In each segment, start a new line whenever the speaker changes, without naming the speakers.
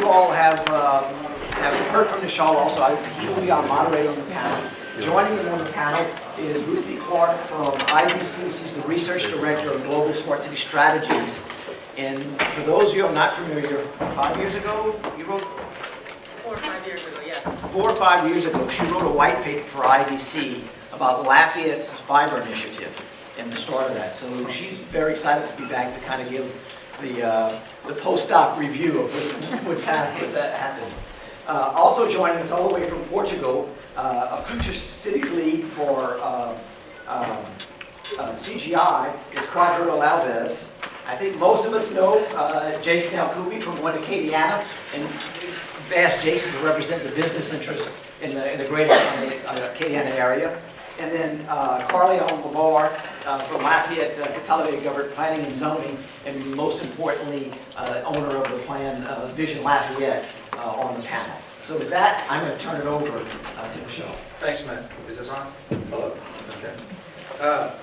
you all have heard from Nishal also. He will be our moderator on the panel. Joining him on the panel is Ruthie Clark from IBC. She's the Research Director of Global Smart City Strategies. And for those of you who are not familiar, 5 years ago, you wrote?
4 or 5 years ago, yes.
4 or 5 years ago, she wrote a white paper for IBC about Lafayette's fiber initiative and the start of that. So she's very excited to be back to kind of give the post-op review of what's happening. Also joining us all the way from Portugal, a future cities lead for CGI is Quadro Alves. I think most of us know Jason Alcubi from one Acadiana, and asked Jason to represent the business interests in the greater Acadiana area. And then Carleon Lamar from Lafayette Consolidated Government Planning and Zoning, and most importantly, owner of the plan Vision Lafayette on the panel. So with that, I'm going to turn it over to Michelle.
Thanks, Matt. Is this on? Hello. Okay.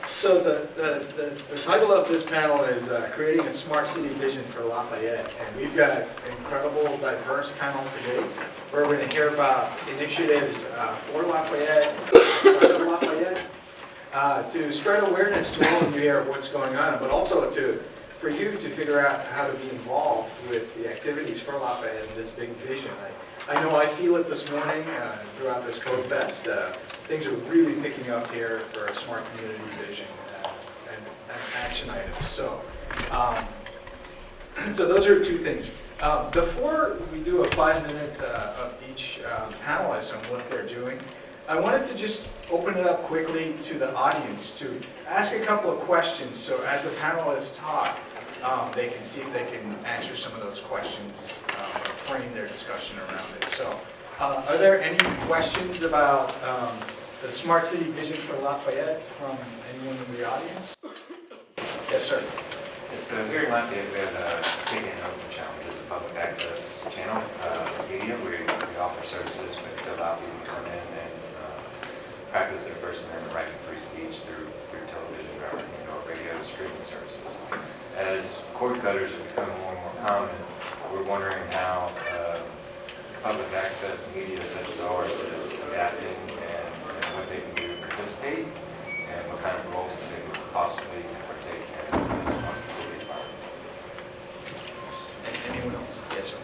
So the title of this panel is Creating a Smart City Vision for Lafayette. And we've got an incredible, diverse panel today where we're going to hear about initiatives for Lafayette, outside of Lafayette, to spread awareness to all of you here of what's going on, but also for you to figure out how to be involved with the activities for Lafayette and this big vision. I know I feel it this morning throughout this Code Fest. Things are really picking up here for a smart community vision and action items. So, so those are 2 things. Before we do a 5-minute of each panelist on what they're doing, I wanted to just open it up quickly to the audience to ask a couple of questions. So as the panelists talk, they can see if they can answer some of those questions or frame their discussion around it. So are there any questions about the Smart City Vision for Lafayette from anyone in the audience? Yes, sir.
So here in Lafayette, we have a big and open challenge as a public access channel media. We offer services to allow people to come in and practice their First Amendment right to free speech through television, radio, streaming services. As cord cutters have become more and more common, we're wondering how public access media such as ours is adapting and what they can do to participate and what kind of roles that they could possibly partake in this city environment.
Anyone else? Yes, sir.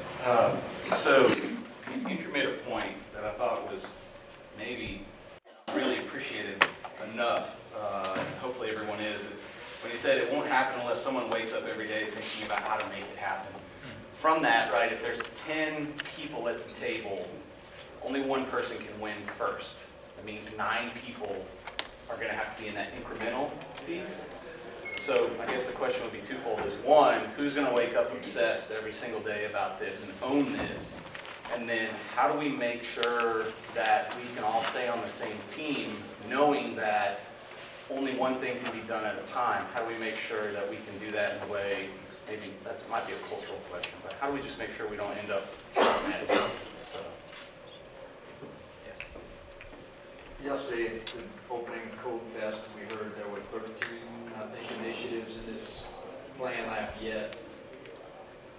So you made a point that I thought was maybe really appreciated enough, and hopefully everyone is, when you said it won't happen unless someone wakes up every day thinking about how to make it happen. From that, right, if there's 10 people at the table, only one person can win first. That means 9 people are going to have to be in that incremental piece. So I guess the question would be twofold. Is one, who's going to wake up obsessed every single day about this and own this? And then how do we make sure that we can all stay on the same team, knowing that only one thing can be done at a time? How do we make sure that we can do that in a way, maybe that might be a cultural question, but how do we just make sure we don't end up problematic? So, yes.
Yesterday, at the opening Code Fest, we heard there were 13, I think, initiatives in this plan Lafayette,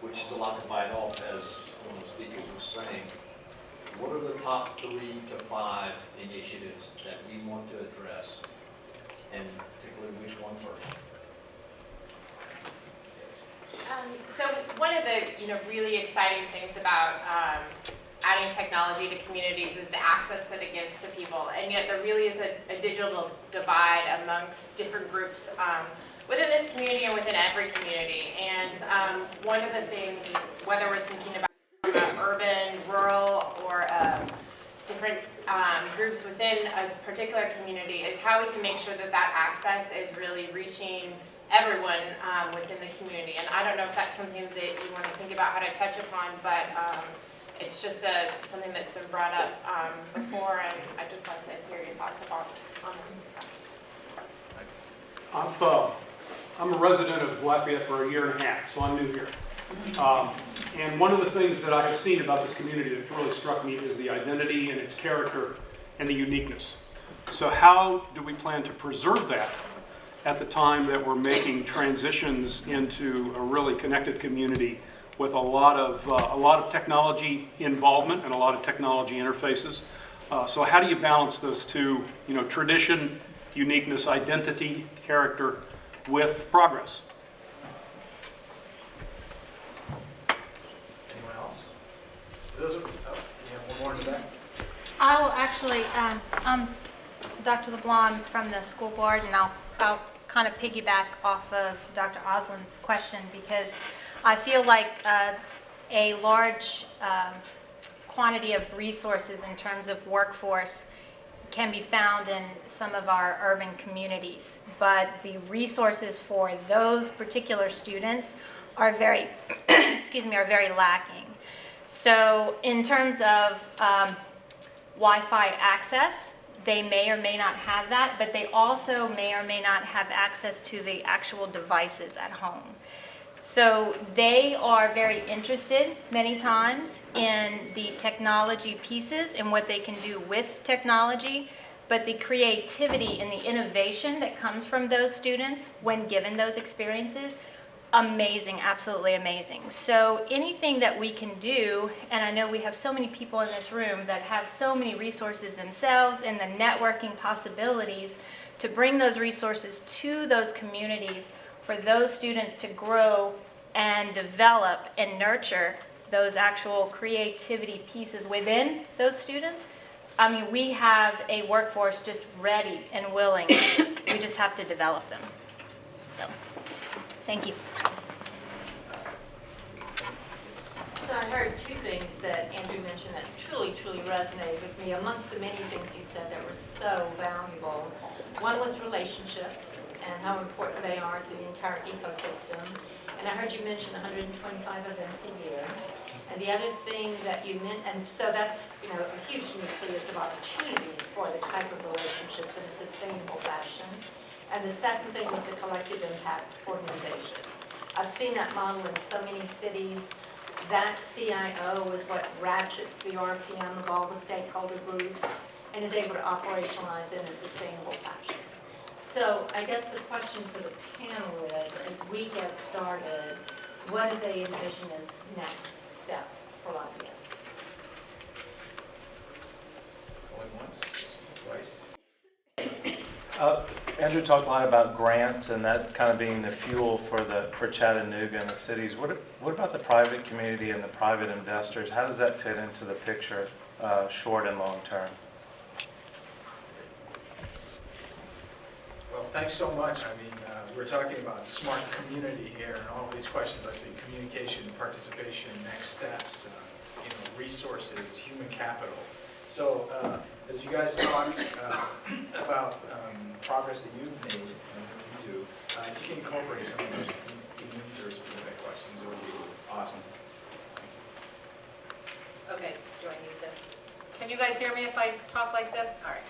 which is a lot to bite off, as one of the speakers was saying. What are the top 3 to 5 initiatives that we want to address, and particularly which one first?
So one of the really exciting things about adding technology to communities is the access that it gives to people, and yet there really is a digital divide amongst different groups within this community and within every community. And one of the things, whether we're thinking about urban, rural, or different groups within a particular community, is how we can make sure that that access is really reaching everyone within the community. And I don't know if that's something that you want to think about how to touch upon, but it's just something that's been brought up before, and I'd just like to hear your thoughts on that.
I'm a resident of Lafayette for 1.5 years, so I'm new here. And one of the things that I have seen about this community that really struck me is the identity and its character and the uniqueness. So how do we plan to preserve that at the time that we're making transitions into a really connected community with a lot of technology involvement and a lot of technology interfaces. So how do you balance those two, tradition, uniqueness, identity, character, with progress?
Anyone else? Those are, oh, you have one more in the back?
I will actually, I'm Dr. LeBlanc from the school board, and I'll kind of piggyback off of Dr. Oslin's question, because I feel like a large quantity of resources in terms of workforce can be found in some of our urban communities, but the resources for those particular students are very, are very lacking. So in terms of Wi-Fi access, they may or may not have that, but they also may or may not have access to the actual devices at home. So they are very interested many times in the technology pieces and what they can do with technology, but the creativity and the innovation that comes from those students when given those experiences, amazing, absolutely amazing. So anything that we can do, and I know we have so many people in this room that have so many resources themselves and the networking possibilities to bring those resources to those communities for those students to grow and develop and nurture those actual creativity pieces within those students. I mean, we have a workforce just ready and willing. We just have to develop them. So, thank you.
So I heard two things that Andrew mentioned that truly resonated with me. Amongst the many things you said that were so valuable, one was relationships and how important they are to the entire ecosystem. And I heard you mention 125 events a year. And the other thing that you meant, and so that's, a huge nucleus of opportunities for the type of relationships in a sustainable fashion. And the second thing was the collective impact organization. I've seen that model in so many cities. That CIO is what ratchets the RPM of all the stakeholder groups and is able to operationalize in a sustainable fashion. So I guess the question for the panel is, as we get started, what do they envision as next steps for Lafayette?
Going once, twice.
Andrew talked a lot about grants and that kind of being the fuel for Chattanooga and the cities. What about the private community and the private investors? How does that fit into the picture, short and long term?
Well, thanks so much. I mean, we're talking about smart community here, and all these questions I see: communication, participation, next steps, resources, human capital. So, as you guys talk about progress that you've made and what you do, if you can incorporate some of those themes or specific questions, it would be awesome.
Okay, do I need this? Can you guys hear me if I talk like this? All right.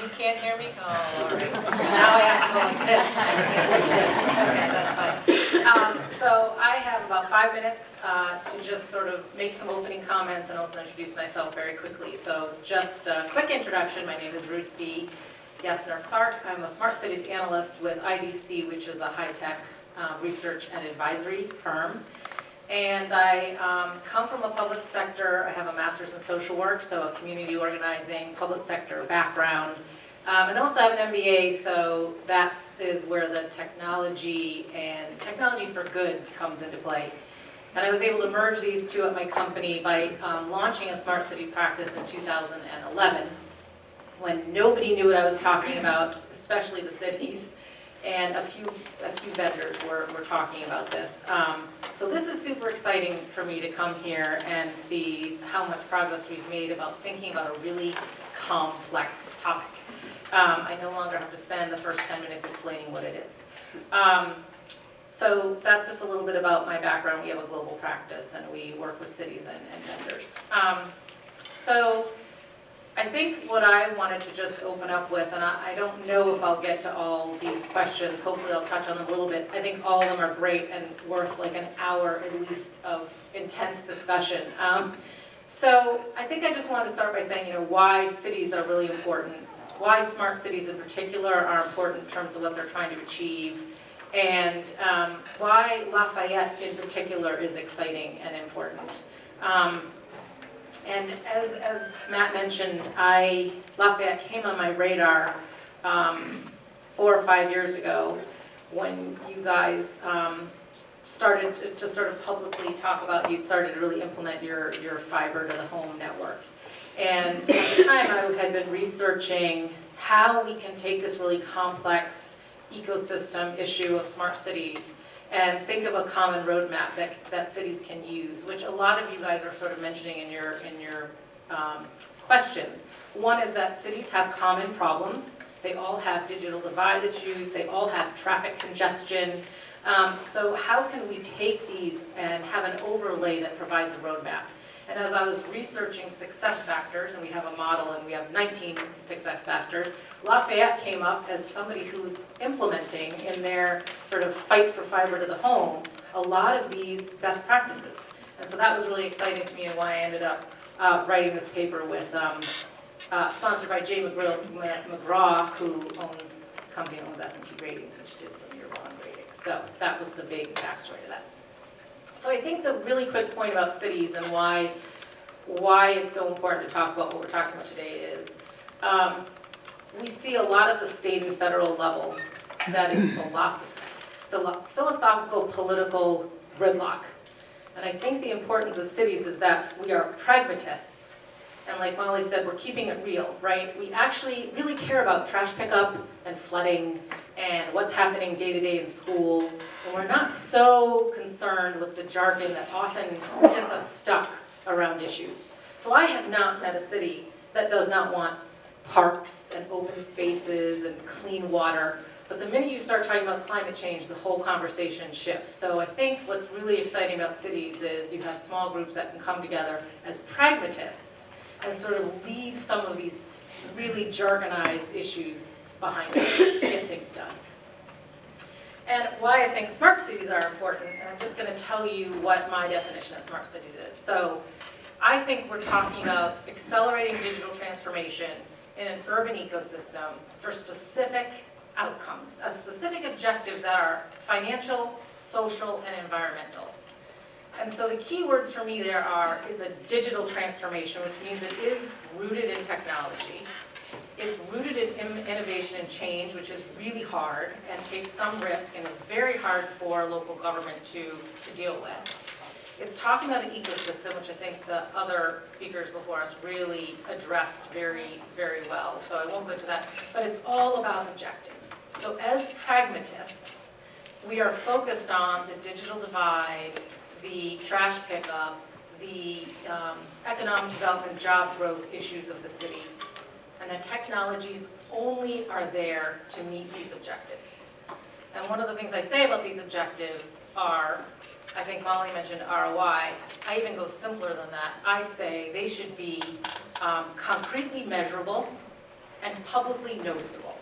You can't hear me? Oh, all right. Now I have to go like this. I can't like this. Okay, that's fine. So I have about 5 minutes to just sort of make some opening comments and also introduce myself very quickly. So just a quick introduction. My name is Ruth B. Yesner-Clark. I'm a Smart Cities Analyst with IDC, which is a high-tech research and advisory firm. And I come from the public sector. I have a master's in social work, so a community organizing, public sector background. And also have an MBA, so that is where the technology and technology for good comes into play. And I was able to merge these two at my company by launching a smart city practice in 2011, when nobody knew what I was talking about, especially the cities. And a few vendors were talking about this. So this is super exciting for me to come here and see how much progress we've made about thinking about a really complex topic. I no longer have to spend the first 10 minutes explaining what it is. So that's just a little bit about my background. We have a global practice and we work with cities and vendors. So I think what I wanted to just open up with, and I don't know if I'll get to all these questions, hopefully I'll touch on them a little bit. I think all of them are great and worth like an hour at least of intense discussion. So I think I just wanted to start by saying, why cities are really important, why smart cities in particular are important in terms of what they're trying to achieve, and why Lafayette in particular is exciting and important. And as Matt mentioned, Lafayette came on my radar 4 or 5 years ago when you guys started to sort of publicly talk about, you'd started to really implement your fiber to the home network. And at the time I had been researching how we can take this really complex ecosystem issue of smart cities and think of a common roadmap that cities can use, which a lot of you guys are sort of mentioning in your questions. One is that cities have common problems. They all have digital divide issues. They all have traffic congestion. So how can we take these and have an overlay that provides a roadmap? And as I was researching success factors, and we have a model and we have 19 success factors, Lafayette came up as somebody who's implementing in their sort of fight for fiber to the home a lot of these best practices. And so that was really exciting to me and why I ended up writing this paper with, sponsored by Jay McGraw, who owns a company that owns S&P Ratings, which did some year-long ratings. So that was the big backstory to that. So I think the really quick point about cities and why it's so important to talk about what we're talking about today is we see a lot at the state and federal level that is philosophical, political gridlock. And I think the importance of cities is that we are pragmatists. And like Molly said, we're keeping it real, right? We actually really care about trash pickup and flooding and what's happening day to day in schools. And we're not so concerned with the jargon that often gets us stuck around issues. So I have not met a city that does not want parks and open spaces and clean water. But the minute you start talking about climate change, the whole conversation shifts. So I think what's really exciting about cities is you have small groups that can come together as pragmatists and sort of leave some of these really jargonized issues behind us to get things done. And why I think smart cities are important, and I'm just going to tell you what my definition of smart cities is. So I think we're talking about accelerating digital transformation in an urban ecosystem for specific outcomes, specific objectives that are financial, social, and environmental. And so the key words for me there is a digital transformation, which means it is rooted in technology. It's rooted in innovation and change, which is really hard and takes some risk and is very hard for local government to deal with. It's talking about an ecosystem, which I think the other speakers before us really addressed very, very well. So I won't go into that, but it's all about objectives. So as pragmatists, we are focused on the digital divide, the trash pickup, the economic development, job growth issues of the city. And the technologies only are there to meet these objectives. And one of the things I say about these objectives are, I think Molly mentioned ROI. I even go simpler than that. I say they should be concretely measurable and publicly noticeable.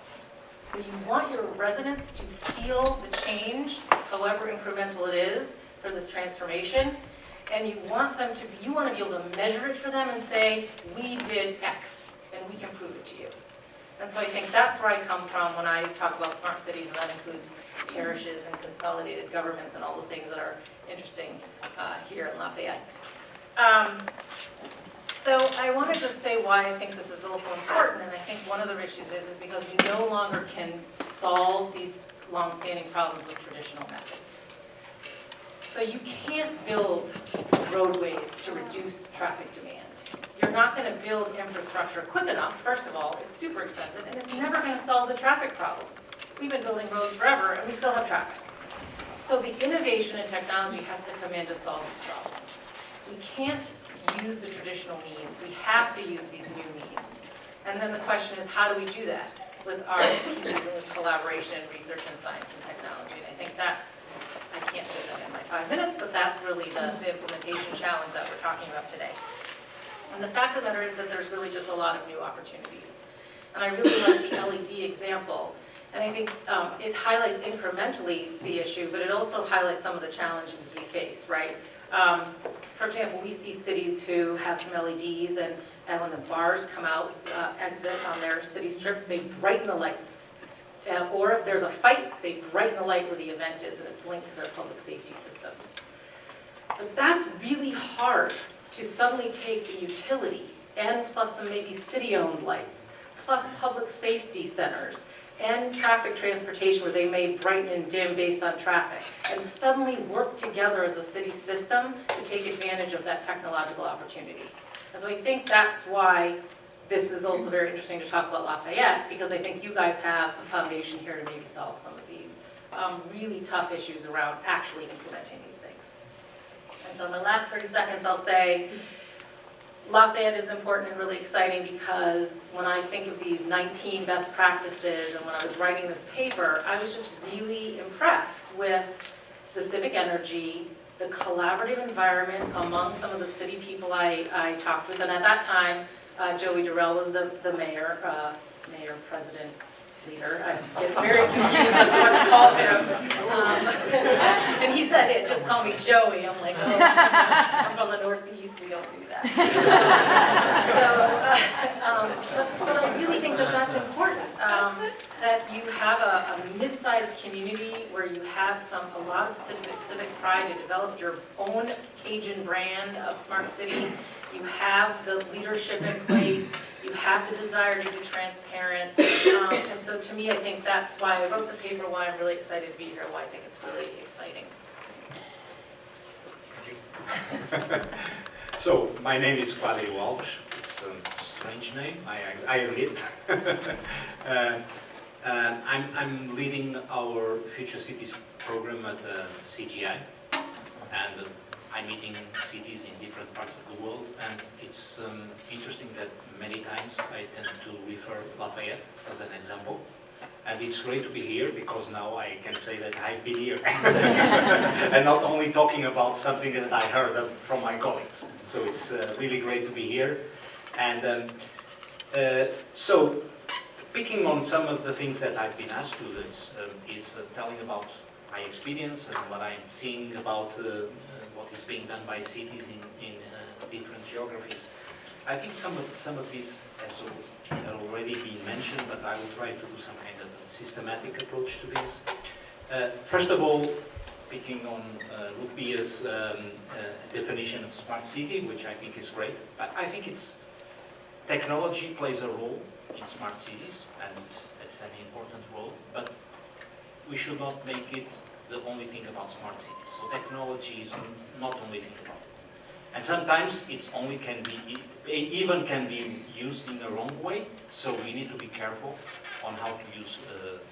So you want your residents to feel the change, however incremental it is, for this transformation, and you want to be able to measure it for them and say, we did X, and we can prove it to you. And so I think that's where I come from when I talk about smart cities, and that includes parishes and consolidated governments and all the things that are interesting here in Lafayette. So I want to just say why I think this is also important, and I think one of the issues is because we no longer can solve these long-standing problems with traditional methods. So you can't build roadways to reduce traffic demand. You're not going to build infrastructure quick enough. First of all, it's super expensive, and it's never going to solve the traffic problem. We've been building roads forever, and we still have traffic. So the innovation and technology has to come in to solve these problems. We can't use the traditional means. We have to use these new means. And then the question is, how do we do that with RFPs and with collaboration and research and science and technology? And I think I can't do that in my 5 minutes, but that's really the implementation challenge that we're talking about today. And the fact of the matter is that there's really just a lot of new opportunities. And I really like the LED example. And I think it highlights incrementally the issue, but it also highlights some of the challenges we face, right? For example, we see cities who have some LEDs, and when the bars come out, exit on their city strips, they brighten the lights. or if there's a fight, they brighten the light where the event is, and it's linked to their public safety systems. But that's really hard to suddenly take a utility, and plus some maybe city-owned lights, plus public safety centers, and traffic transportation where they may brighten and dim based on traffic, and suddenly work together as a city system to take advantage of that technological opportunity. And so I think that's why this is also very interesting to talk about Lafayette, because I think you guys have a foundation here to maybe solve some of these really tough issues around actually implementing these things. And so in my last 30 seconds, I'll say Lafayette is important and really exciting because when I think of these 19 best practices and when I was writing this paper, I was just really impressed with the civic energy, the collaborative environment among some of the city people I talked with. And at that time, Joey Durrell was the mayor, president, leader. I get very confused as to what to call him. And he said it, just call me Joey. I'm like, oh, I'm from the Northeast, we don't do that. But I really think that that's important, that you have a mid-sized community where you have a lot of civic pride to develop your own Cajun brand of smart city. You have the leadership in place. You have the desire to be transparent. And so to me, I think that's why I wrote the paper, why I'm really excited to be here, why I think it's really exciting.
So, my name is Claudio Alves. It's a strange name, I admit. I'm leading our Future Cities program at CGI, and I'm meeting cities in different parts of the world, and it's interesting that many times I tend to refer Lafayette as an example. And it's great to be here because now I can say that I've been here and not only talking about something that I heard from my colleagues. So it's really great to be here. And so picking on some of the things that I've been asked to is telling about my experience and what I'm seeing about what is being done by cities in different geographies. I think some of this has already been mentioned, but I will try to do some kind of a systematic approach to this. First of all, picking on Ludmila's definition of smart city, which I think is great. I think technology plays a role in smart cities, and it's an important role, but we should not make it the only thing about smart cities. So technology is not only thing about it. And sometimes it even can be used in the wrong way, so we need to be careful on how to use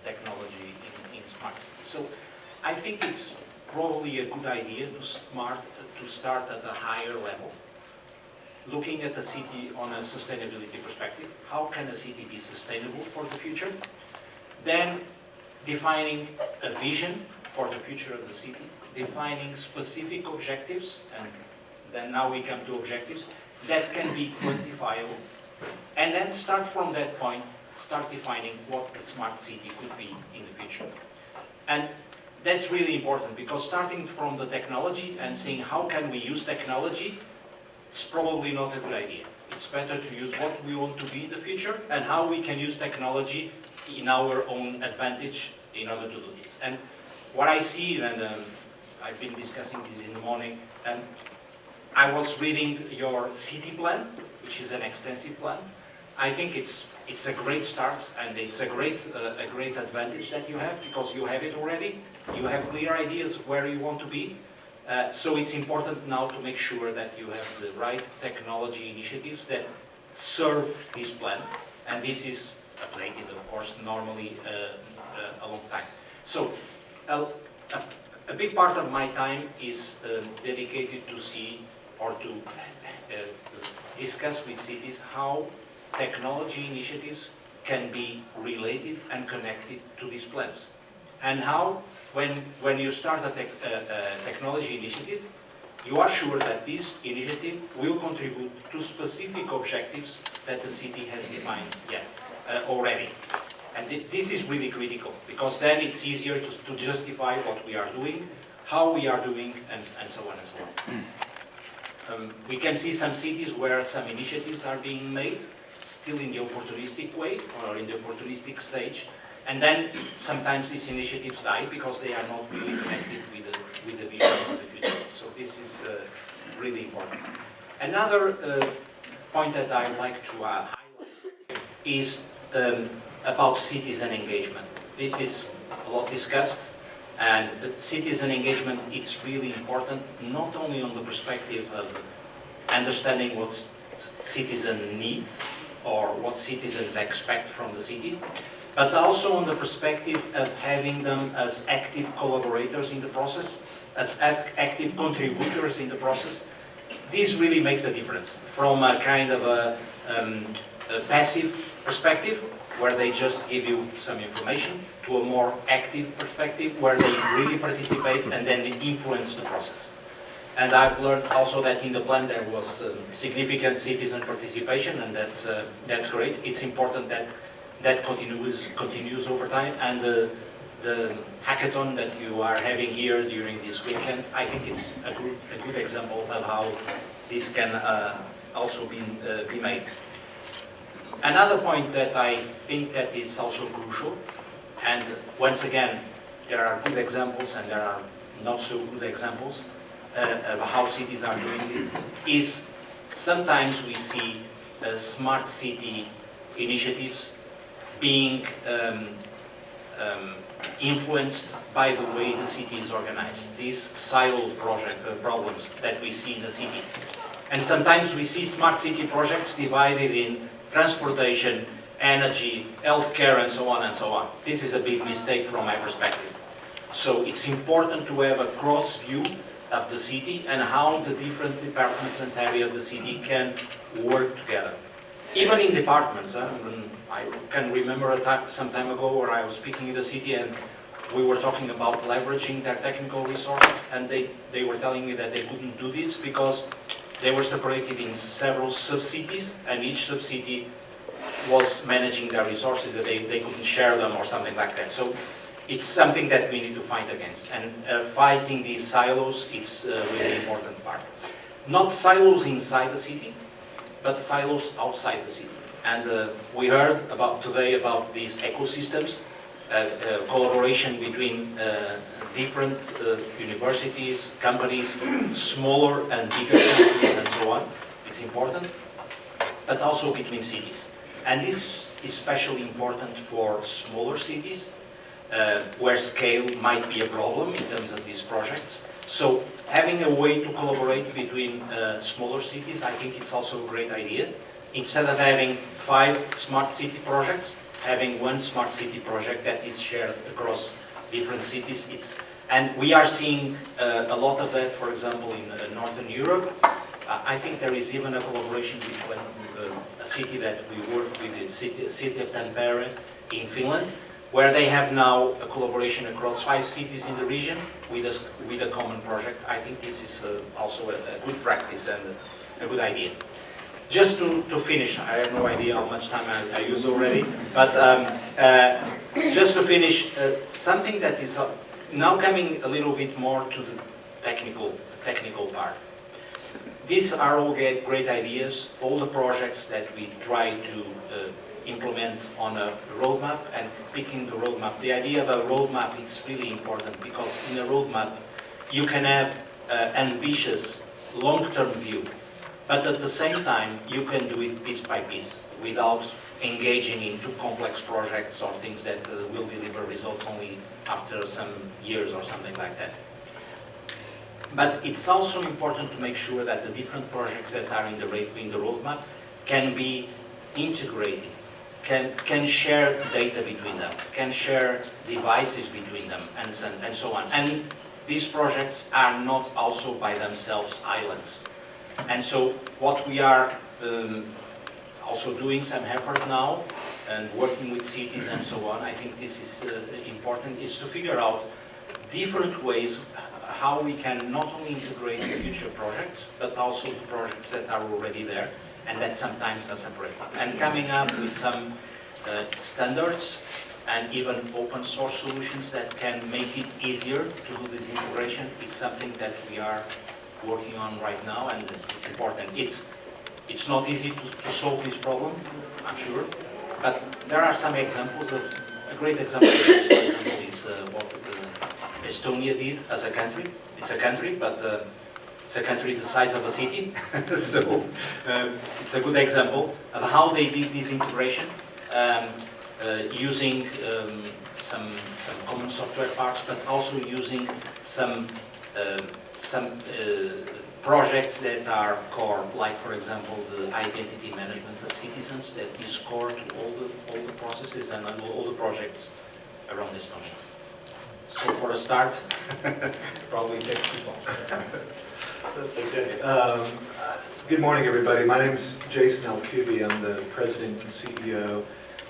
technology in smart cities. So I think it's probably a good idea to start at a higher level, looking at the city on a sustainability perspective. How can a city be sustainable for the future? Then defining a vision for the future of the city, defining specific objectives, and then now we come to objectives that can be quantifiable, and then start from that point, start defining what the smart city could be in the future. And that's really important, because starting from the technology and seeing how can we use technology, it's probably not a good idea. It's better to use what we want to be in the future and how we can use technology in our own advantage in order to do this. And what I see, and I've been discussing this in the morning, and I was reading your city plan, which is an extensive plan. I think it's a great start, and it's a great advantage that you have, because you have it already. You have clear ideas where you want to be. So it's important now to make sure that you have the right technology initiatives that serve this plan. And this is updated, of course, normally a long time. So a big part of my time is dedicated to see or to discuss with cities how technology initiatives can be related and connected to these plans. And how, when you start a technology initiative, you are sure that this initiative will contribute to specific objectives that the city has defined already. And this is really critical, because then it's easier to justify what we are doing, how we are doing, and so on and so on. We can see some cities where some initiatives are being made, still in the opportunistic way, or in the opportunistic stage, And then sometimes these initiatives die because they are not really connected with the vision of the future. So this is really important. Another point that I would like to highlight is about citizen engagement. This is a lot discussed, and the citizen engagement, it's really important, not only on the perspective of understanding what citizens need or what citizens expect from the city, but also on the perspective of having them as active collaborators in the process, as active contributors in the process. This really makes a difference from a kind of a passive perspective, where they just give you some information, to a more active perspective, where they really participate and then they influence the process. And I've learned also that in the plan there was significant citizen participation, and that's great. It's important that that continues over time, and the hackathon that you are having here during this weekend, I think it's a good example of how this can also be made. Another point that I think that is also crucial, and once again, there are good examples and there are not so good examples of how cities are doing it, is sometimes we see smart city initiatives being influenced by the way the city is organized. These silo problems that we see in the city. And sometimes we see smart city projects divided in transportation, energy, healthcare, and so on and so on. This is a big mistake from my perspective. So it's important to have a cross view of the city and how the different departments and areas of the city can work together. Even in departments, I can remember some time ago where I was speaking in the city and we were talking about leveraging their technical resources, and they were telling me that they couldn't do this because they were separated in several sub-cities, and each sub-city was managing their resources, that they couldn't share them or something like that. So it's something that we need to fight against. And fighting these silos, it's a really important part. Not silos inside the city, but silos outside the city. And we heard today about these ecosystems, collaboration between different universities, companies, smaller and bigger companies, and so on. It's important, but also between cities. And this is especially important for smaller cities, where scale might be a problem in terms of these projects. So having a way to collaborate between smaller cities, I think it's also a great idea. Instead of having 5 smart city projects, having one smart city project that is shared across different cities. And we are seeing a lot of that, for example, in Northern Europe. I think there is even a collaboration between a city that we work with, the city of Tampere in Finland, where they have now a collaboration across 5 cities in the region with a common project. I think this is also a good practice and a good idea. Just to finish, I have no idea how much time I used already, but just to finish, something that is now coming a little bit more to the technical part. These are all great ideas, all the projects that we try to implement on a roadmap, and picking the roadmap. The idea of a roadmap is really important, because in a roadmap you can have ambitious long-term view, but at the same time you can do it piece by piece without engaging in too complex projects or things that will deliver results only after some years or something like that. But it's also important to make sure that the different projects that are in the roadmap can be integrated, can share data between them, can share devices between them, and so on. And these projects are not also by themselves islands. And so what we are also doing some effort now, and working with cities and so on, I think this is important, is to figure out different ways how we can not only integrate future projects, but also the projects that are already there, and that sometimes are separate. And coming up with some standards and even open source solutions that can make it easier to do this integration, it's something that we are working on right now, and it's important. It's not easy to solve this problem, I'm sure, but there are some examples A great example of this, for example, is what Estonia did as a country. It's a country, but it's a country the size of a city. So it's a good example of how they did this integration, using some common software parts, but also using some projects that are core, like for example the identity management of citizens that is core to all the processes and all the projects around Estonia. So for a start, probably takes too long.
That's okay. Good morning, everybody. My name is Jason Alcubi. I'm the president and CEO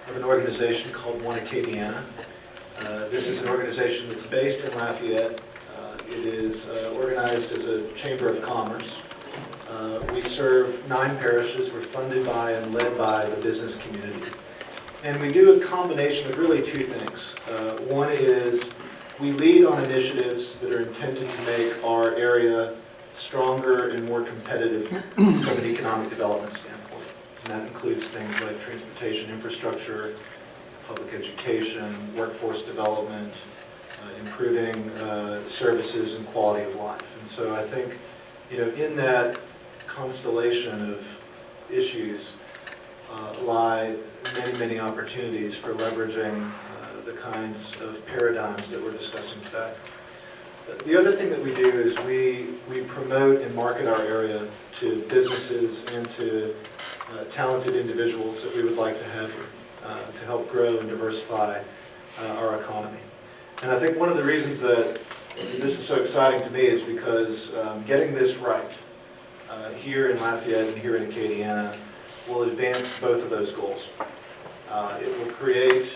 of an organization called One Acadiana. This is an organization that's based in Lafayette. It is organized as a chamber of commerce. We serve 9 parishes. We're funded by and led by the business community. And we do a combination of really 2 things. One is we lead on initiatives that are intended to make our area stronger and more competitive from an economic development standpoint. And that includes things like transportation infrastructure, public education, workforce development, improving services and quality of life. And so I think, in that constellation of issues lie many, many opportunities for leveraging the kinds of paradigms that we're discussing today. The other thing that we do is we promote and market our area to businesses and to talented individuals that we would like to have here to help grow and diversify our economy. And I think one of the reasons that this is so exciting to me is because getting this right here in Lafayette and here in Acadiana will advance both of those goals. It will create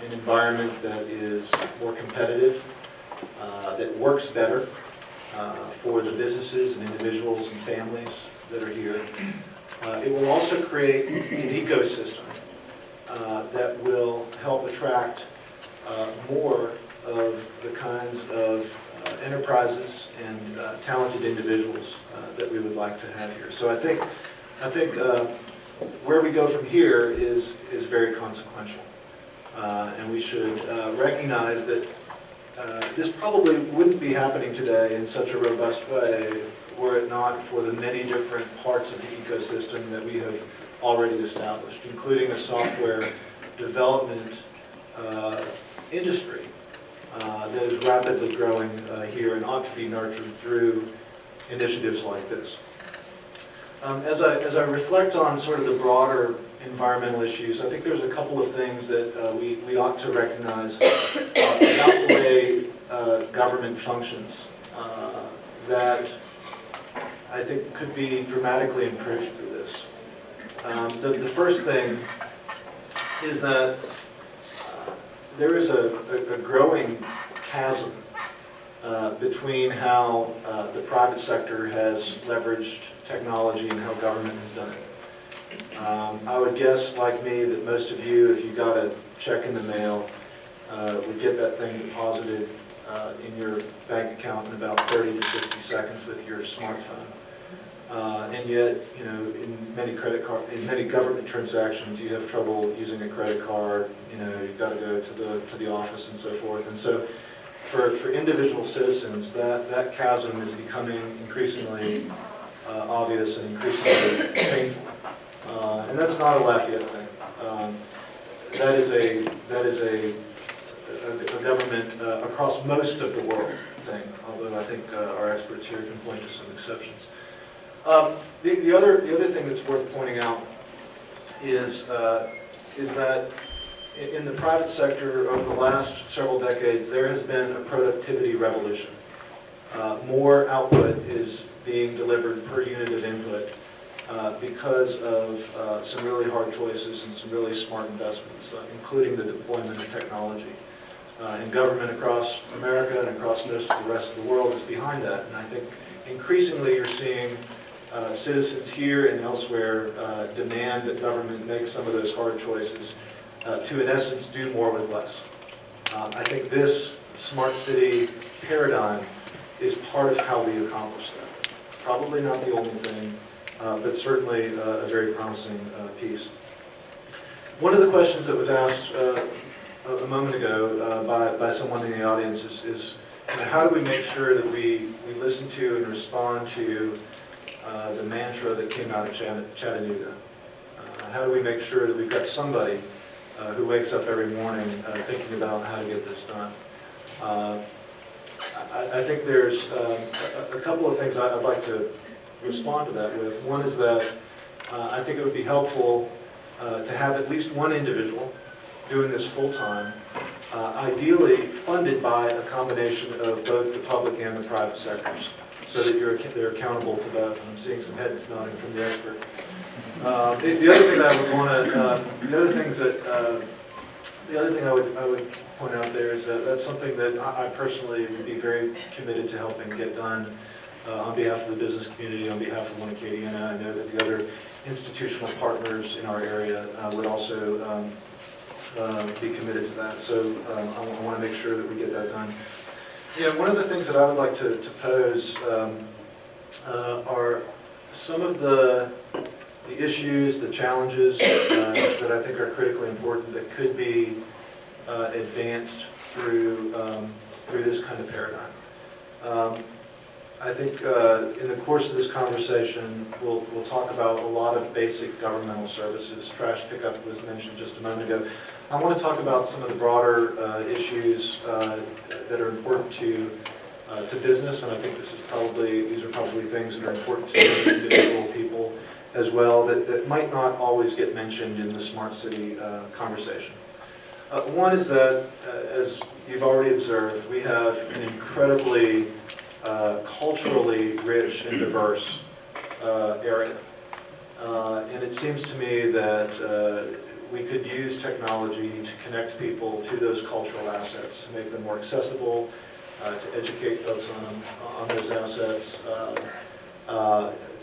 an environment that is more competitive, that works better for the businesses and individuals and families that are here. It will also create an ecosystem that will help attract more of the kinds of enterprises and talented individuals that we would like to have here. So I think where we go from here is very consequential. And we should recognize that this probably wouldn't be happening today in such a robust way were it not for the many different parts of the ecosystem that we have already established, including a software development industry that is rapidly growing here and ought to be nurtured through initiatives like this. As I reflect on sort of the broader environmental issues, I think there's a couple of things that we ought to recognize about the way government functions that I think could be dramatically improved through this. The first thing is that there is a growing chasm between how the private sector has leveraged technology and how government has done it. I would guess, like me, that most of you, if you got a check in the mail, would get that thing deposited in your bank account in about 30 to 60 seconds with your smartphone. And yet, in many government transactions, you have trouble using a credit card. You've got to go to the office and so forth. And so, for individual citizens, that chasm is becoming increasingly obvious and increasingly painful. And that's not a Lafayette thing. That is a government across most of the world thing, although I think our experts here can point to some exceptions. The other thing that's worth pointing out is that in the private sector over the last several decades, there has been a productivity revolution. More output is being delivered per unit of input because of some really hard choices and some really smart investments, including the deployment of technology. And government across America and across most of the rest of the world is behind that. And I think increasingly you're seeing citizens here and elsewhere demand that government make some of those hard choices to, in essence, do more with less. I think this smart city paradigm is part of how we accomplish that. Probably not the only thing, but certainly a very promising piece. One of the questions that was asked a moment ago by someone in the audience is how do we make sure that we listen to and respond to the mantra that came out of Chattanooga? How do we make sure that we've got somebody who wakes up every morning thinking about how to get this done? I think there's a couple of things I'd like to respond to that with. One is that I think it would be helpful to have at least one individual doing this full-time, ideally funded by a combination of both the public and the private sectors, so that they're accountable to both. And I'm seeing some heads nodding from the expert. The other thing I would want to, the other thing I would point out there is that that's something that I personally would be very committed to helping get done on behalf of the business community, on behalf of One Acadiana. I know that the other institutional partners in our area would also be committed to that. So I want to make sure that we get that done. One of the things that I would like to pose are some of the issues, the challenges that I think are critically important that could be advanced through this kind of paradigm. I think in the course of this conversation, we'll talk about a lot of basic governmental services. Trash pickup was mentioned just a moment ago. I want to talk about some of the broader issues that are important to business, and I think these are probably things that are important to individual people as well that might not always get mentioned in the smart city conversation. One is that, as you've already observed, we have an incredibly culturally rich and diverse area. And it seems to me that we could use technology to connect people to those cultural assets, to make them more accessible, to educate folks on those assets,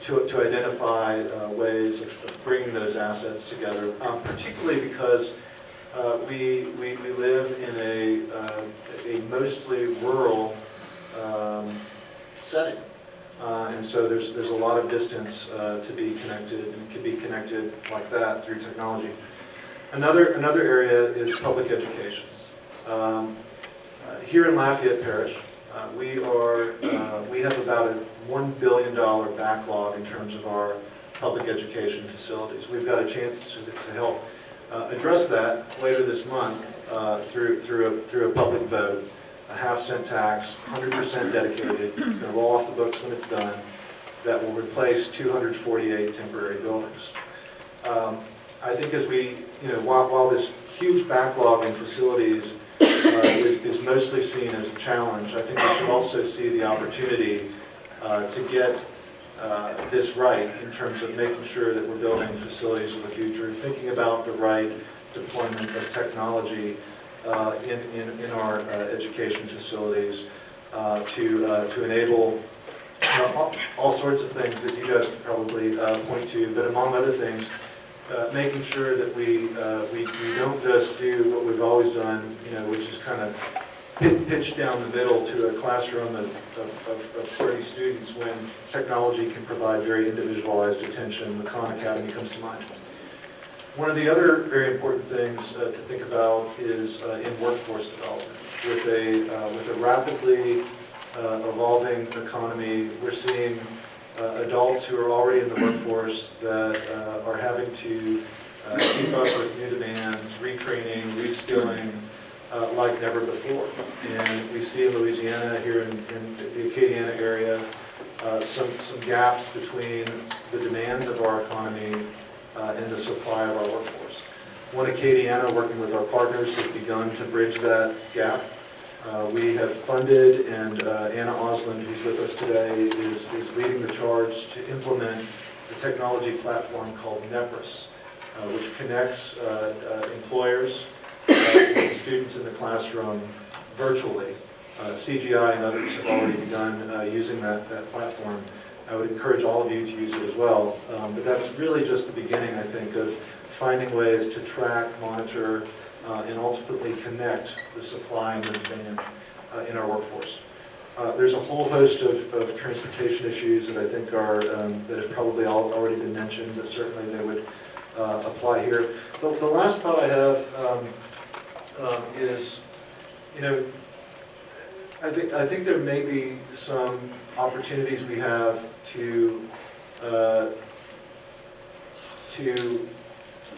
to identify ways of bringing those assets together, particularly because we live in a mostly rural setting. And so there's a lot of distance to be connected, and can be connected like that through technology. Another area is public education. Here in Lafayette Parish, we have about a $1 billion backlog in terms of our public education facilities. We've got a chance to help address that later this month through a public vote, a half-cent tax, 100% dedicated. It's going to roll off the books when it's done. That will replace 248 temporary buildings. I think as while this huge backlog in facilities is mostly seen as a challenge, I think we should also see the opportunity to get this right in terms of making sure that we're building facilities of the future, thinking about the right deployment of technology in our education facilities to enable all sorts of things that you guys could probably point to, but among other things, making sure that we don't just do what we've always done, which is kind of pitch down the middle to a classroom of 30 students when technology can provide very individualized attention. The Khan Academy comes to mind. One of the other very important things to think about is in workforce development. With a rapidly evolving economy, we're seeing adults who are already in the workforce that are having to keep up with new demands, retraining, reskilling, like never before. And we see in Louisiana, here in the Acadiana area, some gaps between the demands of our economy and the supply of our workforce. One Acadiana, working with our partners, has begun to bridge that gap. We have funded, and Anna Osland, who's with us today, is leading the charge to implement a technology platform called NEPRIS, which connects employers with students in the classroom virtually. CGI and others have already begun using that platform. I would encourage all of you to use it as well. But that's really just the beginning, I think, of finding ways to track, monitor, and ultimately connect the supply and the demand in our workforce. There's a whole host of transportation issues that I think are that have probably already been mentioned, but certainly they would apply here. The last thought I have is, you know, I think there may be some opportunities we have to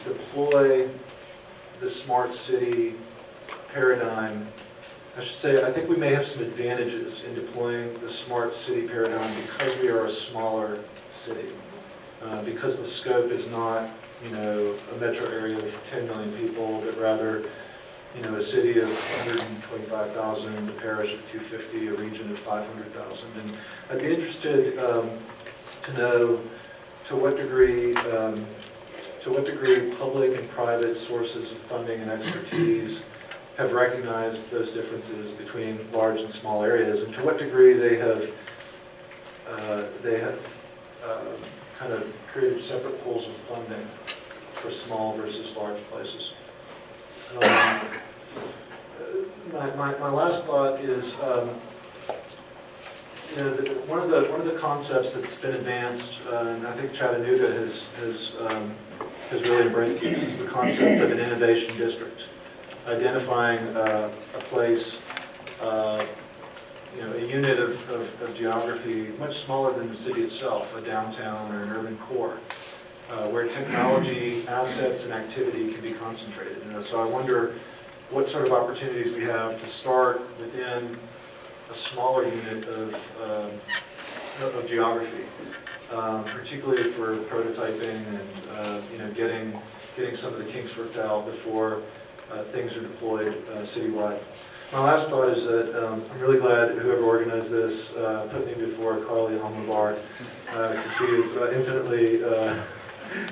deploy the smart city paradigm. I should say, I think we may have some advantages in deploying the smart city paradigm because we are a smaller city, because the scope is not, you know, a metro area of 10 million people, but rather, you know, a city of 125,000, a parish of 250, a region of 500,000. And I'd be interested to know to what degree public and private sources of funding and expertise have recognized those differences between large and small areas, and to what degree they have kind of created separate pools of funding for small versus large places. My last thought is, you know, one of the concepts that's been advanced, and I think Chattanooga has really embraced this, is the concept of an innovation district, identifying a place, you know, a unit of geography much smaller than the city itself, a downtown or an urban core, where technology, assets, and activity can be concentrated. You know, so I wonder what sort of opportunities we have to start within a smaller unit of geography, particularly for prototyping and you know, getting some of the kinks worked out before things are deployed citywide. My last thought is that I'm really glad whoever organized this put me before Carly Almabar, because she is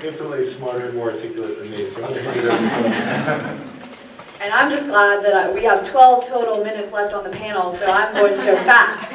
infinitely smarter and more articulate than me. So I'm going to hand it over to her.
And I'm just glad that we have 12 total minutes left on the panel, so I'm going to go fast.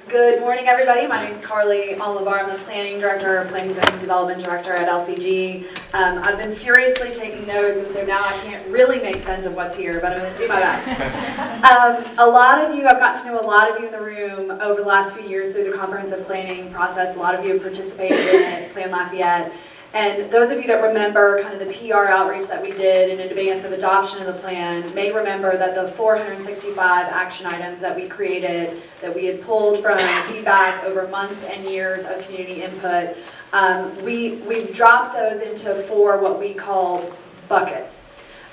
Good morning, everybody. My name is Carly Olivar. I'm the Planning Director, Planning and Development Director at LCG. I've been furiously taking notes, and so now I can't really make sense of what's here, but I'm going to do my best. A lot of you, I've got to know a lot of you in the room over the last few years through the comprehensive planning process. A lot of you have participated in it, Plan Lafayette. And those of you that remember kind of the PR outreach that we did in advance of adoption of the plan may remember that the 465 action items that we created, that we had pulled from feedback over months and years of community input, we've dropped those into 4 what we call buckets.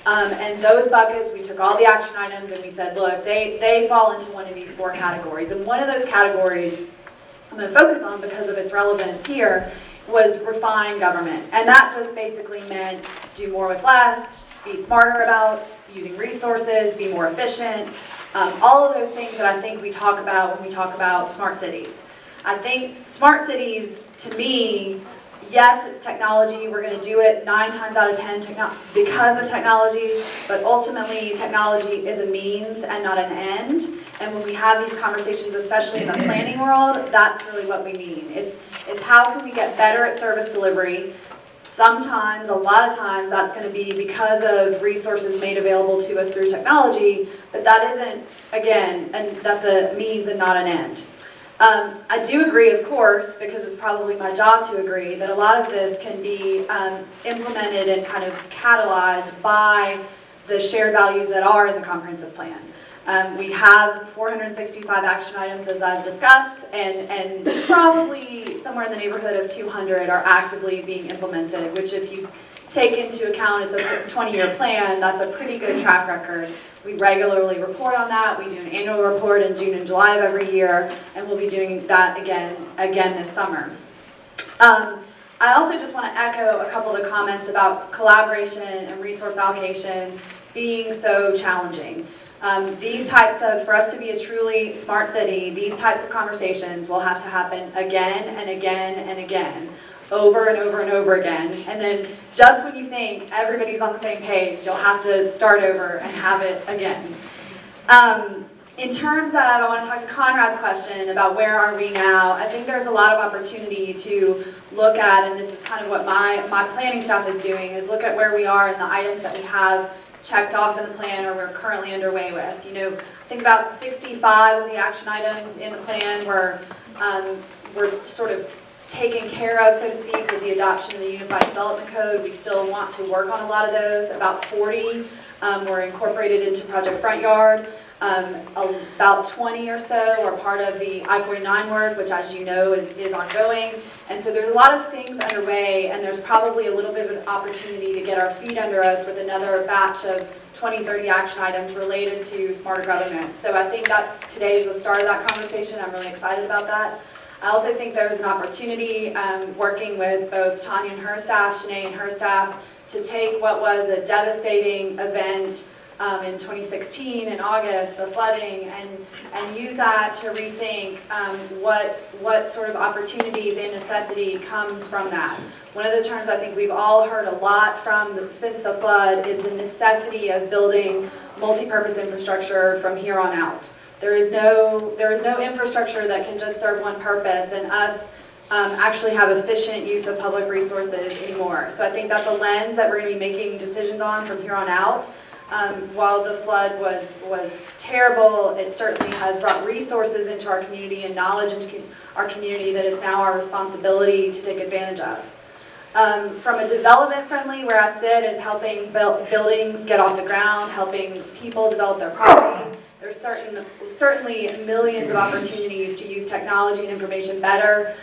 And those buckets, we took all the action items and we said, look, they fall into one of these 4 categories. And one of those categories I'm going to focus on because of its relevance here was refine government. And that just basically meant do more with less, be smarter about using resources, be more efficient, all of those things that I think we talk about when we talk about smart cities. I think smart cities, to me, yes, it's technology. We're going to do it 9 times out of 10 because of technology, but ultimately technology is a means and not an end. And when we have these conversations, especially in the planning world, that's really what we mean. It's how can we get better at service delivery. Sometimes, a lot of times, that's going to be because of resources made available to us through technology, but that isn't, again, and that's a means and not an end. I do agree, of course, because it's probably my job to agree, that a lot of this can be implemented and kind of catalyzed by the shared values that are in the comprehensive plan. We have 465 action items, as I've discussed, and probably somewhere in the neighborhood of 200 are actively being implemented, which if you take into account it's a 20-year plan, that's a pretty good track record. We regularly report on that. We do an annual report in June and July of every year, and we'll be doing that again this summer. I also just want to echo a couple of the comments about collaboration and resource allocation being so challenging. These types of, for us to be a truly smart city, these types of conversations will have to happen again and again and again, over and over and over again. And then just when you think everybody's on the same page, you'll have to start over and have it again. In terms of, I want to talk to Conrad's question about where are we now, I think there's a lot of opportunity to look at, and this is kind of what my planning staff is doing, is look at where we are and the items that we have checked off in the plan or we're currently underway with. You know, I think about 65 of the action items in the plan were sort of taken care of, so to speak, with the adoption of the Unified Development Code. We still want to work on a lot of those. About 40 were incorporated into Project Front Yard. About 20 or so are part of the I-49 work, which, as you know, is ongoing. And so there's a lot of things underway, and there's probably a little bit of an opportunity to get our feet under us with another batch of 20, 30 action items related to smarter government. So I think today's the start of that conversation. I'm really excited about that. I also think there's an opportunity working with both Tanya and her staff, Shanae and her staff, to take what was a devastating event in 2016 in August, the flooding, and use that to rethink what sort of opportunities and necessity comes from that. One of the terms I think we've all heard a lot since the flood is the necessity of building multi-purpose infrastructure from here on out. There is no infrastructure that can just serve one purpose, and us actually have efficient use of public resources anymore. So I think that's a lens that we're going to be making decisions on from here on out. While the flood was terrible, it certainly has brought resources into our community and knowledge into our community that it's now our responsibility to take advantage of. From a development friendly, where I sit is helping buildings get off the ground, helping people develop their property. There's certainly millions of opportunities to use technology and information better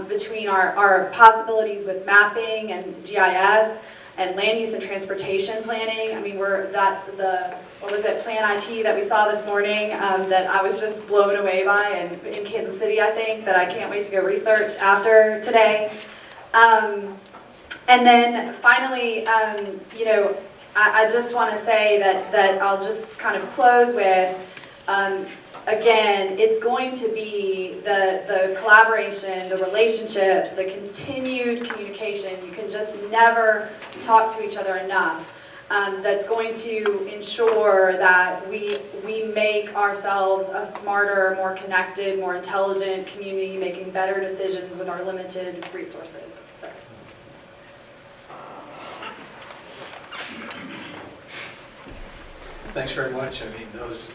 between our possibilities with mapping and GIS and land use and transportation planning. I mean, Plan IT that we saw this morning that I was just blown away by in Kansas City, I think, that I can't wait to go research after today. And then finally, I just want to say that I'll just kind of close with, again, it's going to be the collaboration, the relationships, the continued communication. You can just never talk to each other enough. That's going to ensure that we make ourselves a smarter, more connected, more intelligent community, making better decisions with our limited resources. So.
Thanks very much. I mean, those,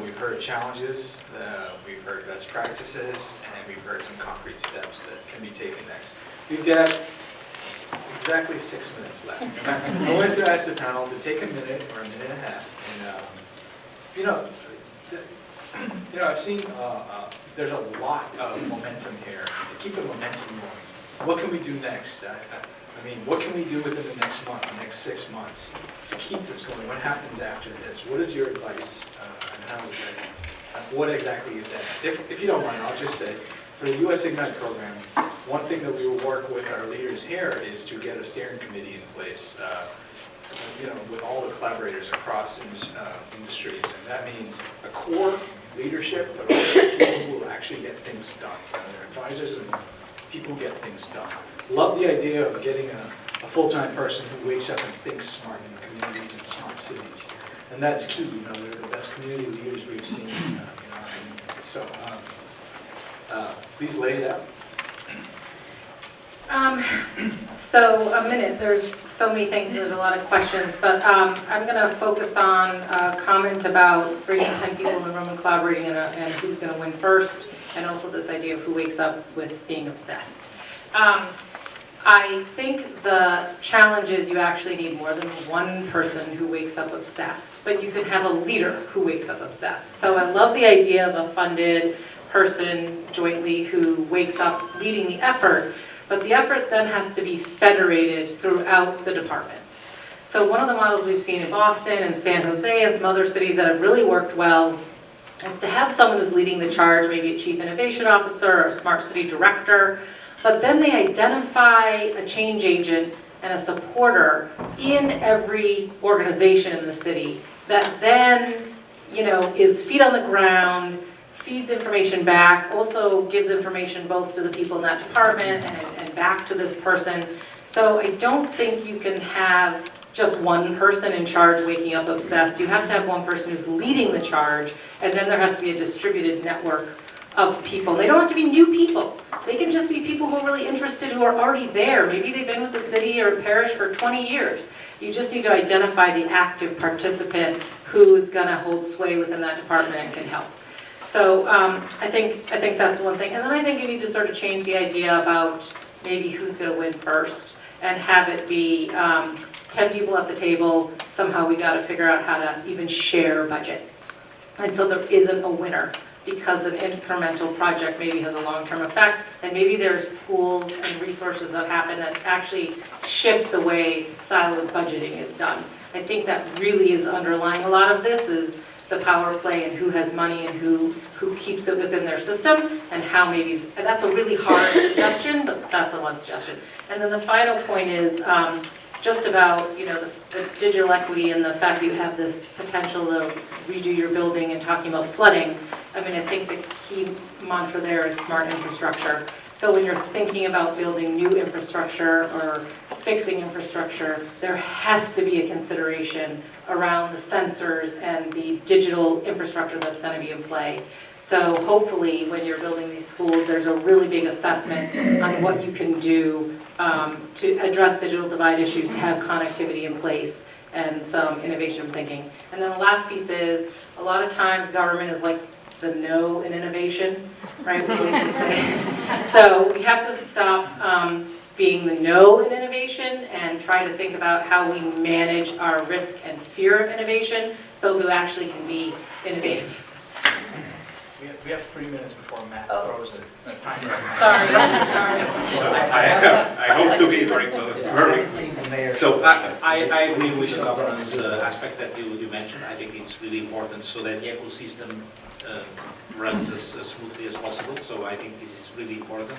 we've heard challenges, we've heard best practices, and we've heard some concrete steps that can be taken next. We've got exactly 6 minutes left. I'm going to ask the panel to take a minute or a minute and a half. And, I've seen there's a lot of momentum here. To keep the momentum going, what can we do next? I mean, what can we do within the next month, the next 6 months to keep this going? What happens after this? What is your advice? And how is that? What exactly is that? If you don't mind, I'll just say, for the US Ignite program, one thing that we will work with our leaders here is to get a steering committee in place, with all the collaborators across industries. And that means a core leadership, but also people who will actually get things done. They're advisors and people who get things done. Love the idea of getting a full-time person who wakes up and thinks smart in communities and smart cities. And that's key. They're the best community leaders we've seen in our community. So please lay it out.
So a minute, there's so many things, there's a lot of questions, but I'm going to focus on a comment about bringing 10 people in the room and collaborating and who's going to win first, and also this idea of who wakes up with being obsessed. I think the challenge is you actually need more than one person who wakes up obsessed, but you can have a leader who wakes up obsessed. So I love the idea of a funded person jointly who wakes up leading the effort, but the effort then has to be federated throughout the departments. So one of the models we've seen in Boston and San Jose and some other cities that have really worked well is to have someone who's leading the charge, maybe a chief innovation officer or a smart city director, but then they identify a change agent and a supporter in every organization in the city that then, is feet on the ground, feeds information back, also gives information both to the people in that department and back to this person. So I don't think you can have just one person in charge waking up obsessed. You have to have one person who's leading the charge, and then there has to be a distributed network of people. They don't have to be new people. They can just be people who are really interested, who are already there. Maybe they've been with the city or parish for 20 years. You just need to identify the active participant who's going to hold sway within that department and can help. So I think that's one thing. And then I think you need to sort of change the idea about maybe who's going to win first and have it be 10 people at the table, somehow we got to figure out how to even share budget. And so there isn't a winner, because an incremental project maybe has a long-term effect, and maybe there's pools and resources that happen that actually shift the way siloed budgeting is done. I think that really is underlying a lot of this, is the power play and who has money and who keeps it within their system, and how maybe, and that's a really hard suggestion, but that's the one suggestion. And then the final point is just about, you know, the digital equity and the fact that you have this potential to redo your building and talking about flooding. I mean, I think the key mantra there is smart infrastructure. So when you're thinking about building new infrastructure or fixing infrastructure, there has to be a consideration around the sensors and the digital infrastructure that's going to be in play. So hopefully when you're building these schools, there's a really big assessment on what you can do to address digital divide issues, to have connectivity in place, and some innovation thinking. And then the last piece is, a lot of times government is like the no in innovation, right? We like to say. So we have to stop being the no in innovation and try to think about how we manage our risk and fear of innovation so we actually can be innovative.
We have 3 minutes before Matt throws it.
Sorry.
So I hope to be very
I seen the mayor.
So I agree with the governance aspect that you mentioned. I think it's really important so that the ecosystem runs as smoothly as possible. So I think this is really important.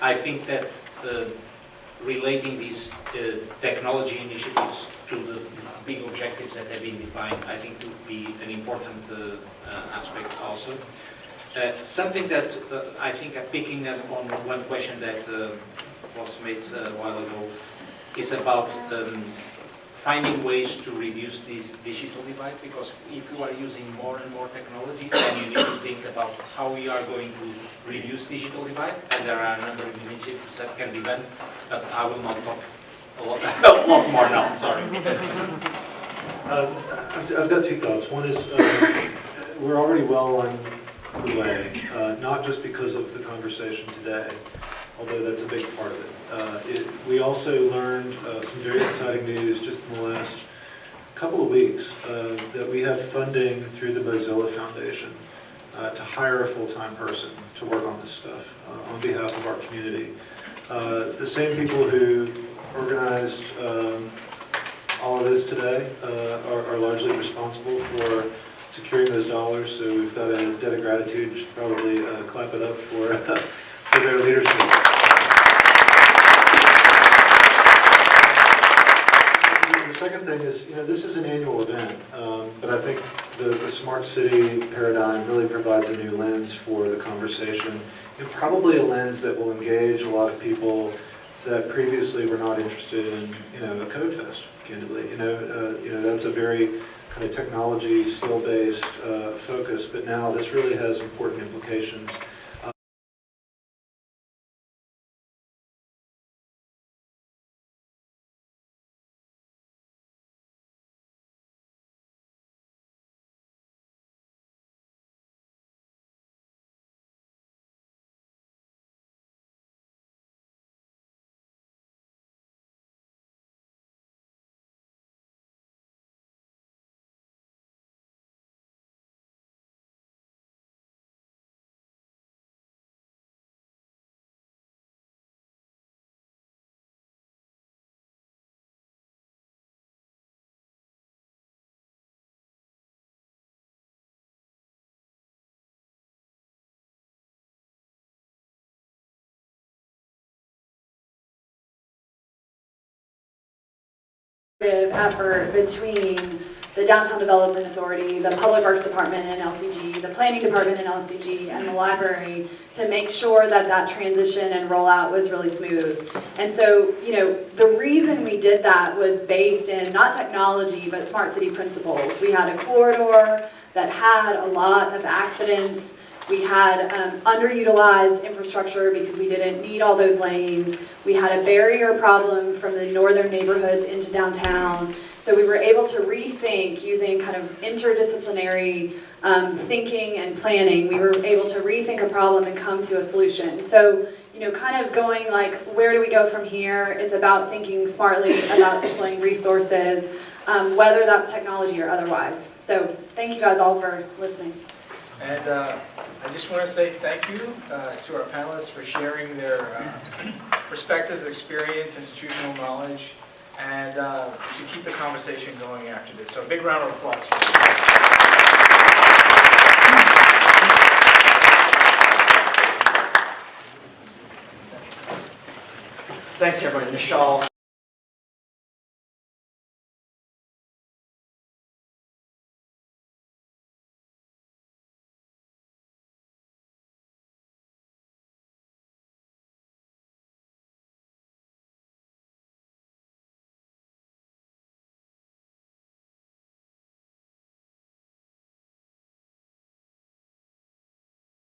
I think that relating these technology initiatives to the big objectives that have been defined, I think would be an important aspect also. Something that I think I'm picking up on one question that was made a while ago is about finding ways to reduce this digital divide, because if you are using more and more technology, then you need to think about how we are going to reduce digital divide, and there are a number of initiatives that can be done, but I will not talk a lot more now, sorry.
I've got two thoughts. One is we're already well on the way, not just because of the conversation today, although that's a big part of it. We also learned some very exciting news just in the last couple of weeks that we have funding through the Mozilla Foundation to hire a full-time person to work on this stuff on behalf of our community. The same people who organized all of this today are largely responsible for securing those dollars, so we've got a debt of gratitude. You should probably clap it up for their leadership. The second thing is, you know, this is an annual event, but I think the smart city paradigm really provides a new lens for the conversation, and probably a lens that will engage a lot of people that previously were not interested in, you know, a code fest, candidly. You know, that's a very kind of technology, skill-based focus, but now this really has important implications.
Effort between the Downtown Development Authority, the Public Works Department and LCG, the Planning Department and LCG, and the library to make sure that that transition and rollout was really smooth. And so, you know, the reason we did that was based in not technology, but smart city principles. We had a corridor that had a lot of accidents. We had underutilized infrastructure because we didn't need all those lanes. We had a barrier problem from the northern neighborhoods into downtown. So we were able to rethink using kind of interdisciplinary thinking and planning. We were able to rethink a problem and come to a solution. So, kind of going like, where do we go from here? It's about thinking smartly about deploying resources, whether that's technology or otherwise. So thank you guys all for listening.
And I just want to say thank you to our panelists for sharing their perspective, experience, institutional knowledge, and to keep the conversation going after this. So a big round of applause for them.
Thanks, everybody. Michelle.